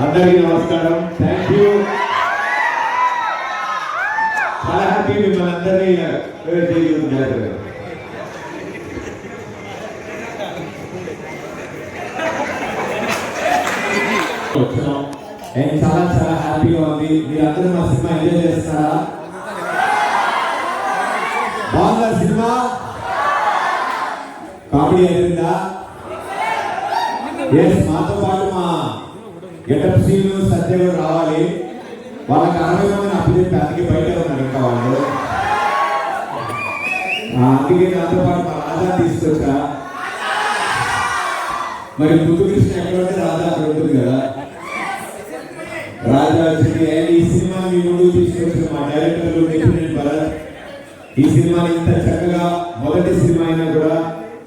అందరికీ నమస్కారం. Thank you. చాలా హ్యాపీ మిమ్మల్ని అందరినీ చాలా చాలా హ్యాపీగా ఉంది. మీరందరూ మా సినిమా ఎంజాయ్ చేస్తారా? బాగుందా సినిమా? కామెడీ అయిందా? మాతో పాటు మా గెటప్ సీను సత్యగా రావాలి. వాళ్ళకి 60 మందిని అప్పచెప్పి అందుకే బయట ఉన్నారు. ఇంకా వాళ్ళు అందుకే నాతో పాటు మా రాజా తీసుకొచ్చా. మరి ముందు కృష్ణ ఎక్కడ ఉంటే రాజా అక్కడ ఉంటుంది కదా. రాజా వచ్చింది. అండ్ ఈ సినిమా మీ ముందు తీసుకొచ్చిన మా డైరెక్టర్లు నిఖిల్ భరత్ ఈ సినిమాని ఇంత చక్కగా మొదటి సినిమా అయినా కూడా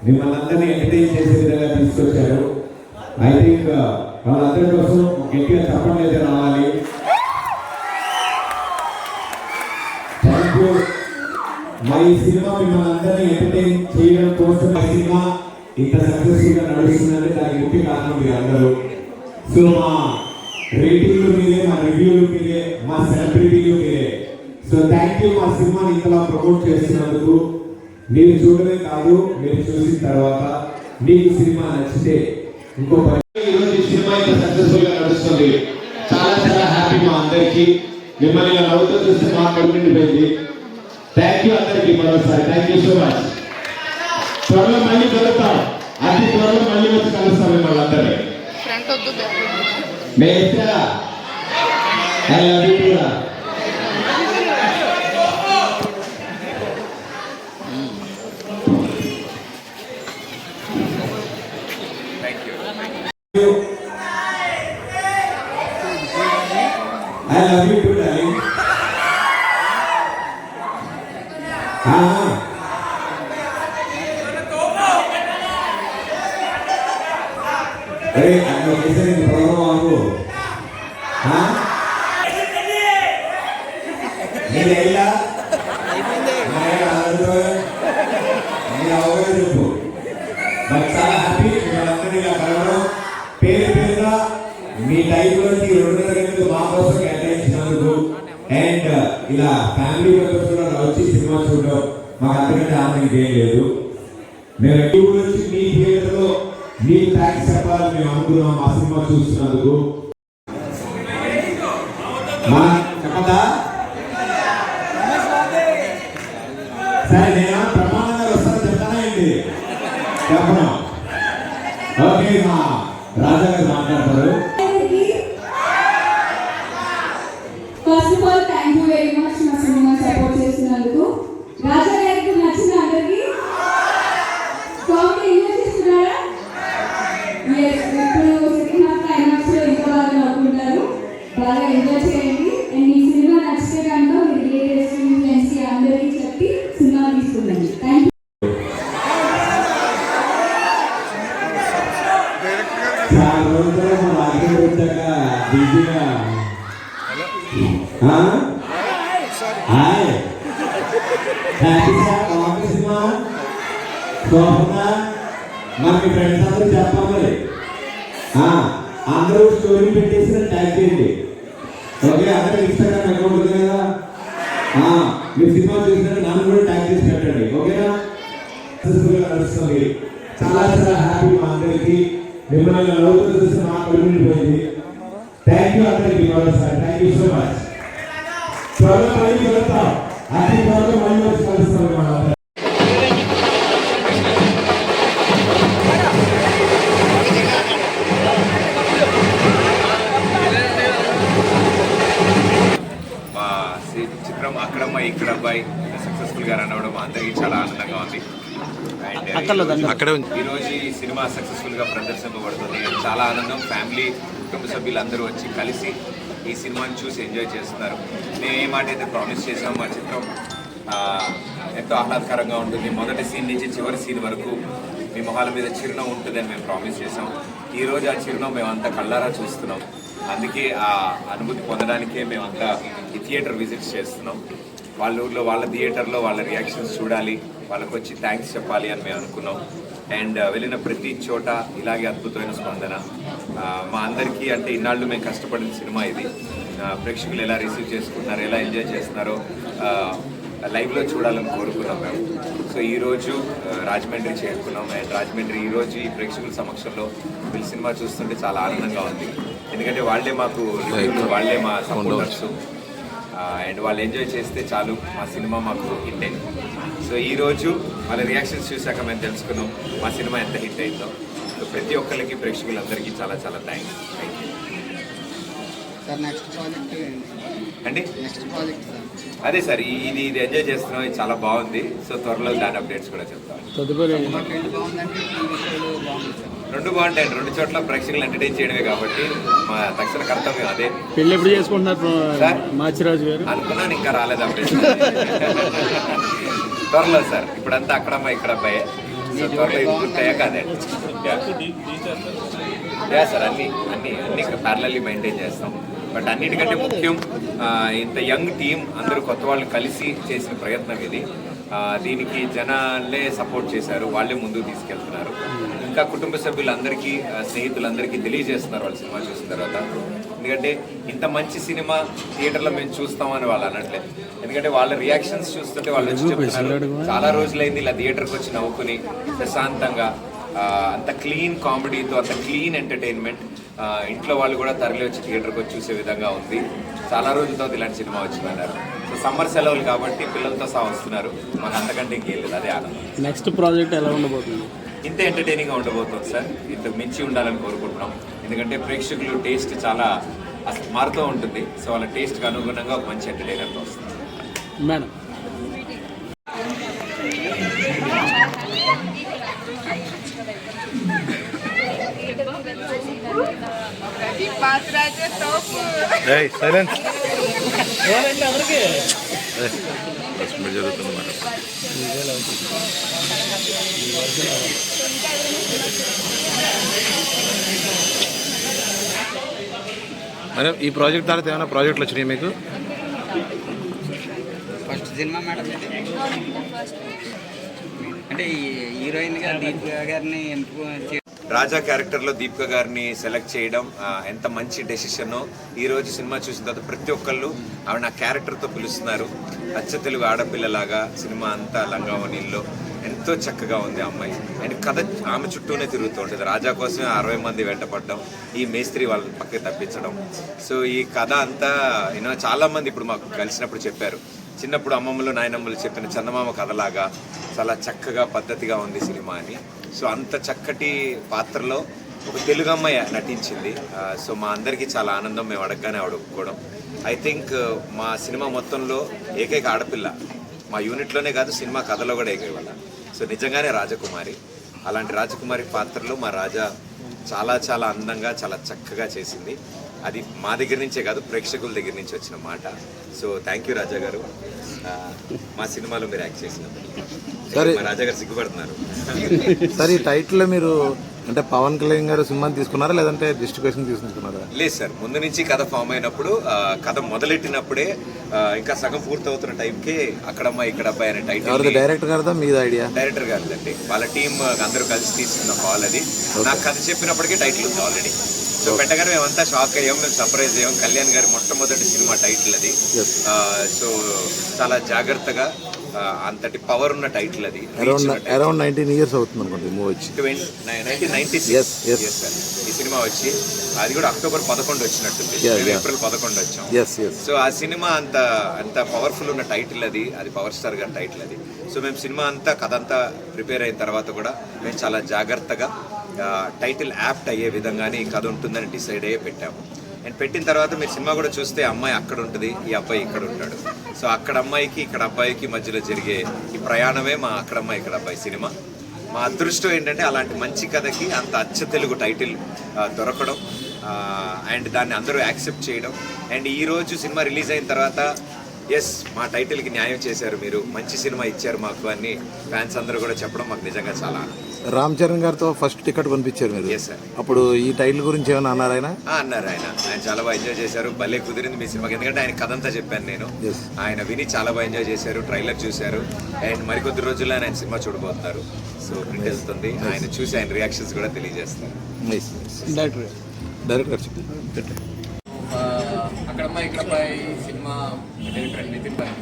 మిమ్మల్ని అందరినీ ఎంటర్టైన్ చేసే విధంగా తీసుకొచ్చారు. ఐ థింక్ వాళ్ళందరి కోసం గట్టిగా చెప్పండి అయితే రావాలి. Thank you. మా ఈ సినిమా మిమ్మల్ని అందరినీ ఎంటర్టైన్ చేయడం కోసం ఈ సినిమా ఇంత సక్సెస్ఫుల్ గా నడుస్తుందంటే దానికి ముఖ్య కారణం మీరు అందరూ. సో మా రేటింగ్లు మీరే, మా రివ్యూలు మీరే, మా సెలబ్రిటీలు మీరే. So thank you. మా సినిమాని ఇంతలా ప్రమోట్ చేస్తున్నందుకు. మీరు చూడమే కాదు, మీరు చూసిన తర్వాత మీకు సినిమా నచ్చితే ఇంకో ఈరోజు సినిమా ఇంత సక్సెస్ఫుల్ గా నడుస్తుంది. చాలా చాలా హ్యాపీ మా అందరికి. మిమ్మల్ని నవ్వుతూ చూస్తే మా కడుపు నిండిపోయింది. థ్యాంక్ యూ అందరికి మరోసారి. Thank you so much. త్వరలో మళ్ళీ కలుస్తాం. అతి త్వరలో మళ్ళీ వచ్చి కలుస్తాం మిమ్మల్ని అందరినీ. I love you too, darling. Hey, I'm not listening to the program. Leila, మీ లైఫ్లోకి 2.5 గంటలు మా కోసం కేటాయించినందుకు అండ్ ఇలా ఫ్యామిలీ మెంబర్స్ కూడా వచ్చి సినిమా చూడడం మాకు అంతకంటే ఆనందం ఏం లేదు. మేము వచ్చి మీ థియేటర్లో మీ థ్యాంక్స్ చెప్పాలని మేము అనుకున్నాం. మా సినిమా చూస్తున్నందుకు చెప్పదా? సరే, నేను ప్రమాణంగా వస్తాను చెప్తానా ఏంటి? చెప్పను. ఓకే, మా రాజా గారు మాట్లాడతారు. First of all thank you very much మా సినిమా సపోర్ట్ చేసినందుకు. రాజా గారికి నచ్చిన అందరికి కామెడీ ఎంజాయ్ చేస్తున్నారా? ఇప్పుడు సెకండ్ హాఫ్ క్లైమాక్స్ లో ఇంకా బాగా నవ్వుకుంటారు. బాగా ఎంజాయ్ చేయండి. అండ్ ఈ సినిమా నచ్చితే కనుక మీరు రిలేటివ్స్ ఫ్రెండ్స్ అందరికీ చెప్పి సినిమా తీసుకుందండి. Thank you. మరి మీ ఫ్రెండ్స్ అందరూ చెప్పాలి. అందరూ స్టోరీ పెట్టేసి ట్యాగ్ చేయండి. ఓకే, అందరూ ఇన్స్టాగ్రామ్ అకౌంట్ ఉంది కదా, మీరు సినిమా చూసినా నన్ను కూడా ట్యాగ్ చేసి పెట్టండి. ఓకేనా? నడుస్తుంది. చాలా చాలా హ్యాపీ మా అందరికి. మిమ్మల్ని నవ్వుతూ చూసి మా కడుపు పోయింది. థ్యాంక్ యూ అందరికి మరోసారి. Thank you so much. త్వరలో మళ్ళీ కలుస్తాం. అతి త్వరలో మళ్ళీ వచ్చి కలుస్తాం. చిత్రం అక్కడమ్మాయి ఇక్కడ అబ్బాయి సక్సెస్ఫుల్గా రన్ అవ్వడం అందరికీ చాలా ఆనందంగా ఉంది. అండ్ ఈరోజు ఈ సినిమా సక్సెస్ఫుల్గా ప్రదర్శింపబడుతుంది. చాలా ఆనందం. ఫ్యామిలీ కుటుంబ సభ్యులందరూ వచ్చి కలిసి ఈ సినిమాని చూసి ఎంజాయ్ చేస్తున్నారు. మేము ఏ మాట అయితే ప్రామిస్ చేసాం, మా చిత్రం ఎంతో ఆహ్లాదకరంగా ఉంటుంది. మొదటి సీన్ నుంచి చివరి సీన్ వరకు మీ మొహాల మీద చిరునవ్వు ఉంటుందని మేము ప్రామిస్ చేసాం. ఈరోజు ఆ చిరునవ్వు మేమంతా కళ్ళారా చూస్తున్నాం. అందుకే ఆ అనుభూతి పొందడానికే మేమంతా ఈ థియేటర్ విజిట్స్ చేస్తున్నాం. వాళ్ళ ఊర్లో వాళ్ళ థియేటర్లో వాళ్ళ రియాక్షన్స్ చూడాలి, వాళ్ళకి వచ్చి థ్యాంక్స్ చెప్పాలి అని మేము అనుకున్నాం. అండ్ వెళ్ళిన ప్రతి చోట ఇలాగే అద్భుతమైన స్పందన. మా అందరికీ అంటే ఇన్నాళ్ళు మేము కష్టపడిన సినిమా ఇది. ప్రేక్షకులు ఎలా రిసీవ్ చేసుకుంటున్నారు, ఎలా ఎంజాయ్ చేస్తున్నారో లైవ్లో చూడాలని కోరుకున్నాం మేము. సో ఈరోజు రాజమండ్రి చేరుకున్నాం. అండ్ రాజమండ్రి ఈరోజు ఈ ప్రేక్షకుల సమక్షంలో వీళ్ళ సినిమా చూస్తుంటే చాలా ఆనందంగా ఉంది. ఎందుకంటే వాళ్ళే మాకు రివ్యూలు, వాళ్ళే మా సపోర్టర్స్. అండ్ వాళ్ళు ఎంజాయ్ చేస్తే చాలు, మా సినిమా మాకు హిట్ అయింది. సో ఈరోజు వాళ్ళ రియాక్షన్స్ చూశాక మేము తెలుసుకున్నాం మా సినిమా ఎంత హిట్ అయిందో. సో ప్రతి ఒక్కరికి ప్రేక్షకులందరికీ చాలా చాలా థ్యాంక్ యూ. నెక్స్ట్ ప్రాజెక్ట్ అండి నెక్స్ట్ ప్రాజెక్ట్ సార్ అదే సార్, ఇది ఎంజాయ్ చేస్తున్నాం, ఇది చాలా బాగుంది. సో త్వరలో దాని అప్డేట్స్ కూడా చెప్తాం. తదుపరి బాగుందంటే టీవీ షోలు బాగుంది సార్. రెండు బాగుంటాయండి, రెండు చోట్ల ప్రేక్షకులు ఎంటర్టైన్ చేయడమే కాబట్టి మా తక్షణ కర్తవ్యం అదే. పెళ్ళి ఎప్పుడు చేసుకుంటున్నారు సార్? మాచిరాజు గారు అనుకున్నాను, ఇంకా రాలేదు అప్డేట్. త్వరలో సార్, ఇప్పుడంతా అక్కడమ్మా ఇక్కడ అబ్బాయే. సో త్వరలో ఇది పూర్తయ్యాక అదే. యా సార్, అన్ని ప్యారలల్లీ మెయింటైన్ చేస్తాం. బట్ అన్నిటికంటే ముఖ్యం ఇంత యంగ్ టీం అందరూ కొత్త వాళ్ళు కలిసి చేసిన ప్రయత్నం ఇది. దీనికి జనాలే సపోర్ట్ చేశారు, వాళ్ళే ముందుకు తీసుకెళ్తున్నారు. ఇంకా కుటుంబ సభ్యులందరికీ, స్నేహితులందరికీ తెలియజేస్తున్నారు వాళ్ళు సినిమా చూసిన తర్వాత. ఎందుకంటే ఇంత మంచి సినిమా థియేటర్లో మేము చూస్తామని వాళ్ళు అనట్లేదు. ఎందుకంటే వాళ్ళ రియాక్షన్స్ చూస్తుంటే వాళ్ళు వచ్చి చెప్తున్నారు, చాలా రోజులైంది ఇలా థియేటర్కి వచ్చి నవ్వుకుని ప్రశాంతంగా, అంత క్లీన్ కామెడీతో, అంత క్లీన్ ఎంటర్టైన్మెంట్. ఇంట్లో వాళ్ళు కూడా తరలి వచ్చి థియేటర్కి వచ్చి చూసే విధంగా ఉంది. చాలా రోజులతో ఇలాంటి సినిమా వచ్చిందన్నారు. సో సమ్మర్ సెలవులు కాబట్టి పిల్లలతో సహా వస్తున్నారు. మాకు అంతకంటే ఇంకేం లేదు, అదే ఆనందం. నెక్స్ట్ ప్రాజెక్ట్ ఎలా ఉండబోతుంది? ఇంత ఎంటర్టైనింగ్గా ఉండబోతుంది సార్, ఇంతకు మించి ఉండాలని కోరుకుంటున్నాం. ఎందుకంటే ప్రేక్షకులు టేస్ట్ చాలా మారుతూ ఉంటుంది. సో వాళ్ళ టేస్ట్కి అనుగుణంగా ఒక మంచి ఎంటర్టైనర్తో వస్తుంది. మేడం, సైలెన్స్ జరుగుతుంది మేడం. మేడం, ఈ ప్రాజెక్ట్ తర్వాత ఏమైనా ప్రాజెక్టులు వచ్చినాయి మీకు? ఫస్ట్ సినిమా మేడం అంటే హీరోయిన్గా దీపిక గారిని ఎంపిక. రాజా క్యారెక్టర్లో దీపిక గారిని సెలెక్ట్ చేయడం ఎంత మంచి డెసిషన్. ఈరోజు సినిమా చూసిన తర్వాత ప్రతి ఒక్కళ్ళు ఆవిడ నా క్యారెక్టర్తో పిలుస్తున్నారు. అచ్చ తెలుగు ఆడపిల్లలాగా సినిమా అంతా లంగావనీల్లో ఎంతో చక్కగా ఉంది అమ్మాయి. అండ్ కథ ఆమె చుట్టూనే తిరుగుతూ ఉంటుంది. రాజా కోసమే 60 మంది వెంటపడడం, ఈ మేస్త్రి వాళ్ళని పక్కకి తప్పించడం. సో ఈ కథ అంతా చాలామంది ఇప్పుడు మాకు కలిసినప్పుడు చెప్పారు, చిన్నప్పుడు అమ్మమ్మలు నాయనమ్మలు చెప్పిన చందమామ కథలాగా చాలా చక్కగా పద్ధతిగా ఉంది సినిమా అని. సో అంత చక్కటి పాత్రలో ఒక తెలుగు అమ్మాయి నటించింది. సో మా అందరికీ చాలా ఆనందం, మేము అడగగానే ఆవిడ ఒప్పుకోవడం. ఐ థింక్ మా సినిమా మొత్తంలో ఏకైక ఆడపిల్ల, మా యూనిట్లోనే కాదు సినిమా కథలో కూడా ఏకైక. సో నిజంగానే రాజకుమారి. అలాంటి రాజకుమారి పాత్రలో మా రాజా చాలా చాలా అందంగా, చాలా చక్కగా చేసింది. అది మా దగ్గర నుంచే కాదు, ప్రేక్షకుల దగ్గర నుంచి వచ్చిన మాట. సో థ్యాంక్ యూ రాజా గారు, మా సినిమాలో మీరు యాక్ట్ చేసినందుకు. సరే, రాజా గారు సిగ్గుపడుతున్నారు. సార్, ఈ టైటిల్ మీరు అంటే పవన్ కళ్యాణ్ గారు సినిమాని తీసుకున్నారా లేదంటే డిస్ట్రిబ్యూషన్ తీసుకున్నారా? లేదు సార్, ముందు నుంచి కథ ఫామ్ అయినప్పుడు, కథ మొదలెట్టినప్పుడే ఇంకా సగం పూర్తవుతున్న టైంకే అక్కడమ్మా ఇక్కడ అబ్బాయి అనే టైటిల్ డైరెక్టర్ గారిదా మీద ఐడియా? డైరెక్టర్ గారిదండి. వాళ్ళ టీం అందరూ కలిసి తీసుకున్న కాల్ అది. నాకు కథ చెప్పినప్పటికీ టైటిల్ ఉంది ఆల్రెడీ. సో పెట్టగానే మేమంతా షాక్ అయ్యాం, మేము సర్ప్రైజ్ అయ్యాం. కళ్యాణ్ గారి మొట్టమొదటి సినిమా టైటిల్ అది. సో చాలా జాగ్రత్తగా, అంతటి పవర్ ఉన్న టైటిల్ అది. అరౌండ్ 19 years అవుతుంది అనుకోండి మూవీ వచ్చి. 1996 ఈ సినిమా వచ్చి, అది కూడా అక్టోబర్ 11 వచ్చినట్టుంది. ఏప్రిల్ 11 వచ్చాం. సో ఆ సినిమా అంత పవర్ఫుల్ ఉన్న టైటిల్ అది పవర్ స్టార్ గారి టైటిల్ అది. సో మేము సినిమా అంతా కథ అంతా ప్రిపేర్ అయిన తర్వాత కూడా మేము చాలా జాగ్రత్తగా టైటిల్ యాప్ట్ అయ్యే విధంగానే ఈ కథ ఉంటుందని డిసైడ్ అయ్యే పెట్టాము. అండ్ పెట్టిన తర్వాత మీరు సినిమా కూడా చూస్తే అమ్మాయి అక్కడ ఉంటుంది, ఈ అబ్బాయి ఇక్కడ ఉంటాడు. సో అక్కడ అమ్మాయికి ఇక్కడ అబ్బాయికి మధ్యలో జరిగే ఈ ప్రయాణమే మా అక్కడ అమ్మాయి ఇక్కడ అబ్బాయి సినిమా. మా అదృష్టం ఏంటంటే అలాంటి మంచి కథకి అంత అచ్చ తెలుగు టైటిల్ దొరకడం, అండ్ దాన్ని అందరూ యాక్సెప్ట్ చేయడం. అండ్ ఈరోజు సినిమా రిలీజ్ అయిన తర్వాత ఎస్ మా టైటిల్కి న్యాయం చేశారు మీరు, మంచి సినిమా ఇచ్చారు మాకు అని ఫ్యాన్స్ అందరూ కూడా చెప్పడం మాకు నిజంగా చాలా ఆనందం. రామ్ చరణ్ గారితో ఫస్ట్ టికెట్ కొనిపించారు మీరు. Yes sir. అప్పుడు ఈ టైటిల్ గురించి ఏమైనా అన్నారు ఆయన? అన్నారు ఆయన చాలా బాగా ఎంజాయ్ చేశారు, భలే కుదిరింది మీ సినిమాకి. ఎందుకంటే ఆయన కథ అంతా చెప్పాను నేను, Yes. ఆయన విని చాలా బాగా ఎంజాయ్ చేశారు, ట్రైలర్ చూశారు. అండ్ మరికొద్ది రోజుల్లో ఆయన సినిమా చూడబోతున్నారు. సో ప్రింట్ వెళ్తుంది, ఆయన చూసి ఆయన రియాక్షన్స్ కూడా తెలియజేస్తారు. డైరెక్టర్ డైరెక్టర్ గారు చెప్పండి. అక్కడమ్మ ఇక్కడపై సినిమా డైరెక్టర్ నితిన్ భాయ్.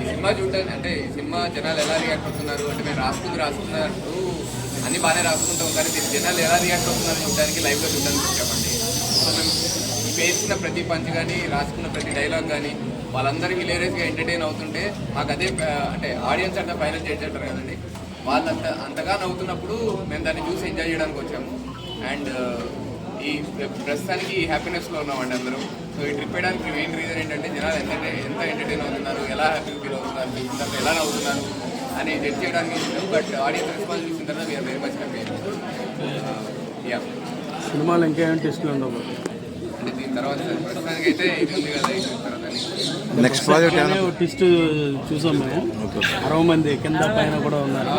ఈ సినిమా చూడడానికి అంటే ఈ సినిమా జనాలు ఎలా రియాక్ట్ అవుతున్నారు అంటే మేము రాసుకున్నట్టు అన్ని బాగానే రాసుకుంటాం, కానీ దీని జనాలు ఎలా రియాక్ట్ అవుతున్నారు చూడడానికి లైవ్లో చూడడానికి వచ్చామండి. సో మేము పేర్చిన ప్రతి పంచ్ కానీ రాసుకున్న ప్రతి డైలాగ్ కానీ వాళ్ళందరూ హిలేరియస్గా ఎంటర్టైన్ అవుతుంటే మాకు అదే అంటే ఆడియన్స్ అంటే ఫైనల్ జడ్జ్ అంటారు కదండి, వాళ్ళంతా అంతగా నవ్వుతున్నప్పుడు మేము దాన్ని చూసి ఎంజాయ్ చేయడానికి వచ్చాము. అండ్ ఈ ప్రస్తుతానికి హ్యాపీనెస్లో ఉన్నామండి అందరూ. సో ఈ ట్రిప్ వేయడానికి మెయిన్ రీజన్ ఏంటంటే జనాలు ఎంత ఎంటర్టైన్ అవుతున్నారు, ఎలా హ్యాపీ ఫీల్ అవుతున్నారు, చూసిన తర్వాత ఎలా నవ్వుతున్నారు అని జడ్జ్ చేయడానికి ఇష్టం. బట్ ఆడియన్స్ రెస్పాన్స్ చూసిన తర్వాత we are very much happy. Yeah, సినిమాలు ఇంకేమైనా టెస్ట్లు ఉండబోతుంది. అంటే దీని తర్వాత ప్రస్తుతానికి అయితే ఇది ఉంది కదా, ఇది తర్వాత నెక్స్ట్ ప్రాజెక్ట్ టెస్ట్ చూసాం మేము, 60 మంది కింద పైన కూడా ఉన్నారు.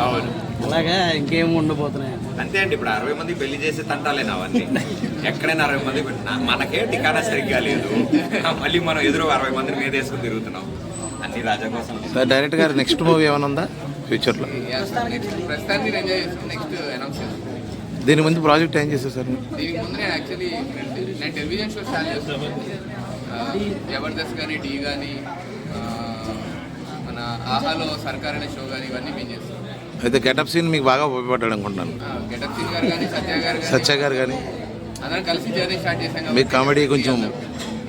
అలాగా ఇంకేం ఉండబోతున్నాయి అంతే అండి, ఇప్పుడు 60 మంది పెళ్లి చేసే తంటాలేనా అవన్నీ. ఎక్కడైనా 60 మంది మనకే టికానా సరిగ్గా లేదు, మళ్ళీ మనం ఎదురు 60 మందిని మీద వేసుకుని తిరుగుతున్నాం. అన్ని రాజా కోసం. డైరెక్టర్ గారు నెక్స్ట్ మూవీ ఏమైనా ఉందా ఫ్యూచర్లో? నెక్స్ట్ ప్రస్తుతానికి నేను ఎంజాయ్ చేస్తాను, నెక్స్ట్ అనౌన్స్ చేస్తాను. దీని ముందు ప్రాజెక్ట్ ఏం చేశారు సార్? దీనికి ముందు నేను యాక్చువల్లీ నేను టెలివిజన్ షో స్టార్ట్ చేస్తాను. జబర్దస్త్ కానీ, టీ కానీ, మన ఆహాలో సర్కార్ అనే షో కానీ ఇవన్నీ మేము చేస్తాం. అయితే గెటప్ సీన్ మీకు బాగా ఉపయోగపడ్డాడు అనుకుంటున్నాను. గెటప్ సీన్ గారు కానీ, సత్య గారు కానీ అందరం కలిసి జర్నీ స్టార్ట్ చేసాం. మీకు కామెడీ కొంచెం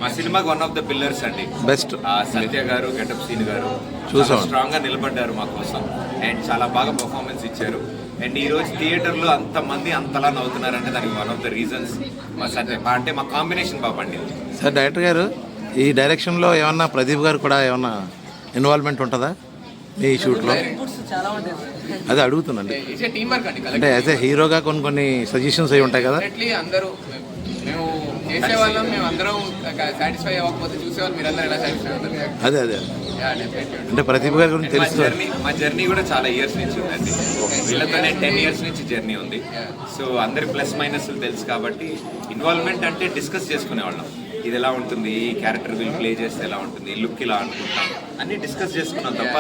మా సినిమాకి వన్ ఆఫ్ ద పిల్లర్స్ అండి. బెస్ట్. సత్య గారు, గెటప్ సీన్ గారు చూసాం. స్ట్రాంగ్ గా నిలబడ్డారు మా కోసం అండ్ చాలా బాగా పర్ఫార్మెన్స్ ఇచ్చారు. అండ్ ఈ రోజు థియేటర్లో అంతమంది అంతలా నవ్వుతున్నారంటే దానికి వన్ ఆఫ్ ద రీజన్స్ మా సత్య అంటే మా కాంబినేషన్ బాగా పండింది. సార్ డైరెక్టర్ గారు ఈ డైరెక్షన్లో ఏమన్నా ప్రదీప్ గారు కూడా ఏమన్నా ఇన్వాల్వ్మెంట్ ఉంటుందా మీ షూట్లో? అదే అడుగుతున్నాండి. టీమ్ వర్క్ అండి, అంటే యాజ్ ఏ హీరోగా కొన్ని సజెషన్స్ అవి ఉంటాయి కదా. అందరూ మేము చేసేవాళ్ళం, మేము అందరం సాటిస్ఫై అవ్వకపోతే చూసేవాళ్ళు మీరు అందరూ ఎలా సాటిస్ఫై అవుతారు. అదే అంటే ప్రదీప్ గారి గురించి తెలుస్తుంది. మా జర్నీ కూడా చాలా ఇయర్స్ నుంచి ఉందండి, వీళ్ళతోనే 10 years నుంచి జర్నీ ఉంది. సో అందరి ప్లస్ మైనస్లు తెలుసు కాబట్టి ఇన్వాల్వ్మెంట్ అంటే డిస్కస్ చేసుకునేవాళ్ళం. ఇది ఎలా ఉంటుంది, ఈ క్యారెక్టర్ వీళ్ళు ప్లే చేస్తే ఎలా ఉంటుంది, ఈ లుక్ ఇలా అనుకుంటాం అన్ని డిస్కస్ చేసుకున్నాం తప్ప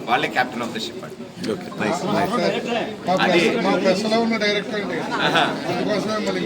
వాళ్ళే క్యాప్టెన్ ఆఫ్ ద షిప్ అండి. Okay, nice. అది మా ప్రెస్లో ఉన్న డైరెక్టర్ అండి, అందుకోసమే మళ్ళీ